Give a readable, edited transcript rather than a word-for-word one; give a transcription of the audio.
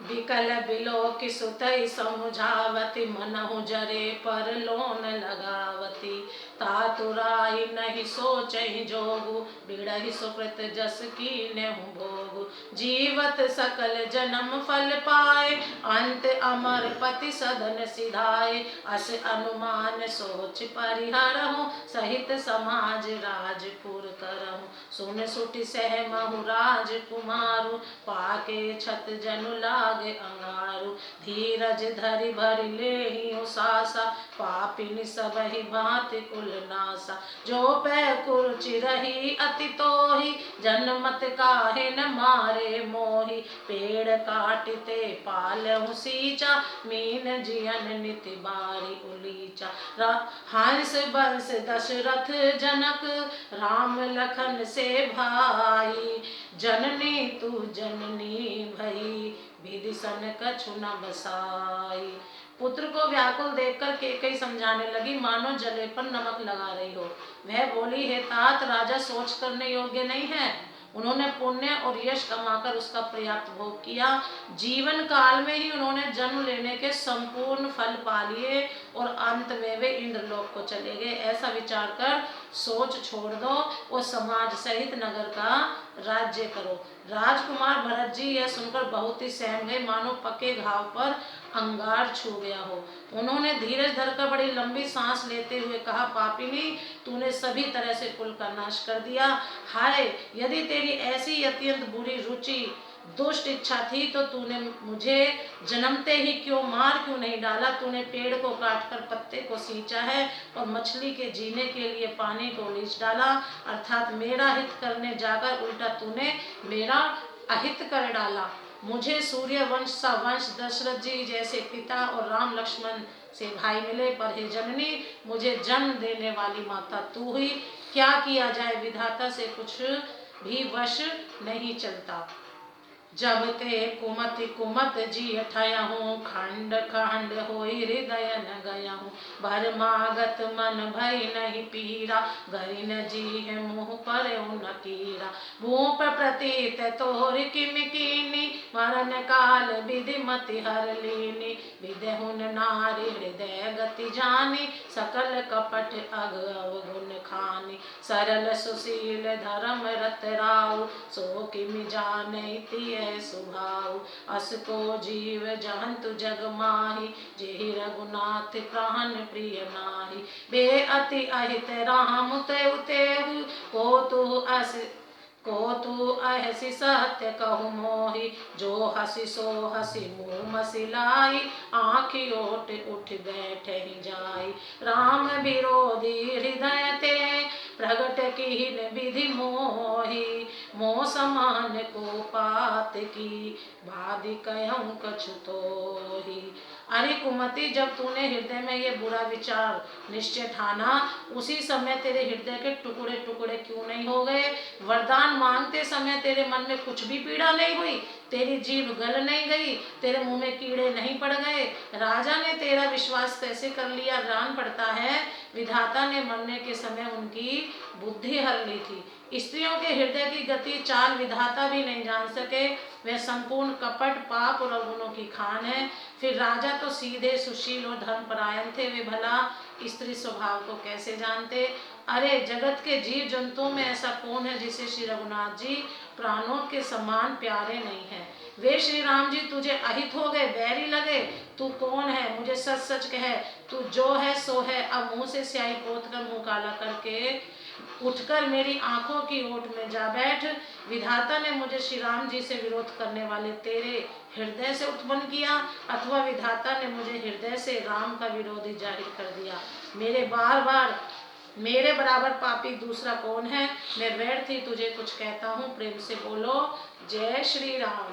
बिकल बिलोक सुतई समुझावती, मनहु जरे पर लोन लगावती। तातुराई नहीं सोचहि जोगु, बिड़हि सुकृत जस कीन्हु भोगु। जीवत सकल जन्म फल पाए, अंत अमर पति सदन सिधाए। अस अनुमान सोच परिहरहु, सहित समाज राजपुर करहु। सुन सुटि सहमहु राजकुमारु, पाके छत जनु लागे अंगारु। धीरज धरि भरि लेहि सासा, पापिन सबहि भांति कुल नासा। जो पै कुरुचि रही अति तोहि, जन्मत काहे न मारे मोहि। पेड़ काटते पालहु सींचा, मीन जियन निति बारी उलीचा। हंस बंस दशरथ जनक, राम लखन से भाई। जननी तू जननी भई, विधि सन कछु न बसाई। पुत्र को व्याकुल देखकर कैकेयी समझाने लगी, मानो जले पर नमक लगा रही हो। वह बोली, हे तात, राजा सोच करने योग्य नहीं है। उन्होंने पुण्य और यश कमाकर उसका पर्याप्त भोग किया। जीवन काल में ही उन्होंने जन्म लेने के संपूर्ण फल पा लिए और अंत में वे इंद्रलोक को चले गए। ऐसा विचार कर सोच छोड़ दो और समाज सहित नगर का राज्य करो। राजकुमार भरत जी यह सुनकर बहुत ही सहम गए, मानो पके घाव पर अंगार छू गया हो। उन्होंने धीरज धरकर बड़ी लंबी सांस लेते हुए कहा, पापिनी, तूने सभी तरह से कुल का नाश कर दिया। हाय, यदि तेरी ऐसी अत्यंत बुरी रुचि दुष्ट इच्छा थी तो तूने मुझे जन्मते ही मार क्यों नहीं डाला। तूने पेड़ को काटकर पत्ते को सींचा है और मछली के जीने के लिए पानी को लीच डाला, अर्थात मेरा हित करने जाकर उल्टा तूने मेरा अहित कर डाला। मुझे सूर्य वंश सा वंश, दशरथ जी जैसे पिता और राम लक्ष्मण से भाई मिले, पर हे जननी, मुझे जन्म देने वाली माता तू हुई। क्या किया जाए, विधाता से कुछ भी वश नहीं चलता। जब ते कुमति कुमत जी ठयहूँ, खंड खंड होई हृदय न गयहूँ। भरमागत मन भई नहीं पीरा, गरिन जी है मुँह पर न कीरा। भूप प्रतीत तोर किम कीनी, मरण काल विधि मति हर लीनी। विदेहुन नारी हृदय गति जानी, सकल कपट अग अवगुण खानी। सरल सुशील धर्म रत राउ, सो किम जाने तिय सुभाउ। अस को जीव जहंतु जग माही, जेहि रघुनाथ प्राण प्रिय नाही। बे अति अहित राम तेउ तेहु, को तू अहसि सत्य कहु मोहि। जो हसी सो हसी मुँह मसिलाई, आँखि ओट उठ बैठहि जाई। राम विरोधी हृदय ते, प्रगट कीन विधि मोहि। मोह समान को पात की, बाधि कहूँ कछु तोहि। अरे कुमति, जब तूने हृदय में ये बुरा विचार निश्चय ठाना, उसी समय तेरे हृदय के टुकड़े टुकड़े क्यों नहीं हो गए। वरदान मांगते समय तेरे मन में कुछ भी पीड़ा नहीं हुई, तेरी जीभ गल नहीं गई, तेरे मुंह में कीड़े नहीं पड़ गए। राजा ने तेरा विश्वास कैसे कर लिया, जान पड़ता है विधाता ने मरने के समय उनकी बुद्धि हर ली थी। स्त्रियों के हृदय की गति चाल विधाता भी नहीं जान सके, वह संपूर्ण कपट, पाप और अवगुणों की खान है। फिर राजा तो सीधे सुशील और धर्मपरायण थे, वे भला स्त्री स्वभाव को कैसे जानते। अरे जगत के जीव जंतुओं में ऐसा कौन है जिसे श्री रघुनाथ जी प्राणों के समान प्यारे नहीं हैं। वे श्री राम जी तुझे अहित हो गए, बैरी लगे। तू कौन है, मुझे सच सच कह, तू जो है सो है। अब मुंह से स्याही पोत कर मुँह काला करके उठकर मेरी आंखों की ओट में जा बैठ। विधाता ने मुझे श्री राम जी से विरोध करने वाले तेरे हृदय से उत्पन्न किया, अथवा विधाता ने मुझे हृदय से राम का विरोधी जाहिर कर दिया। मेरे बराबर पापी दूसरा कौन है। मैं व्यर्थ ही तुझे कुछ कहता हूँ, प्रेम से बोलो जय श्री राम।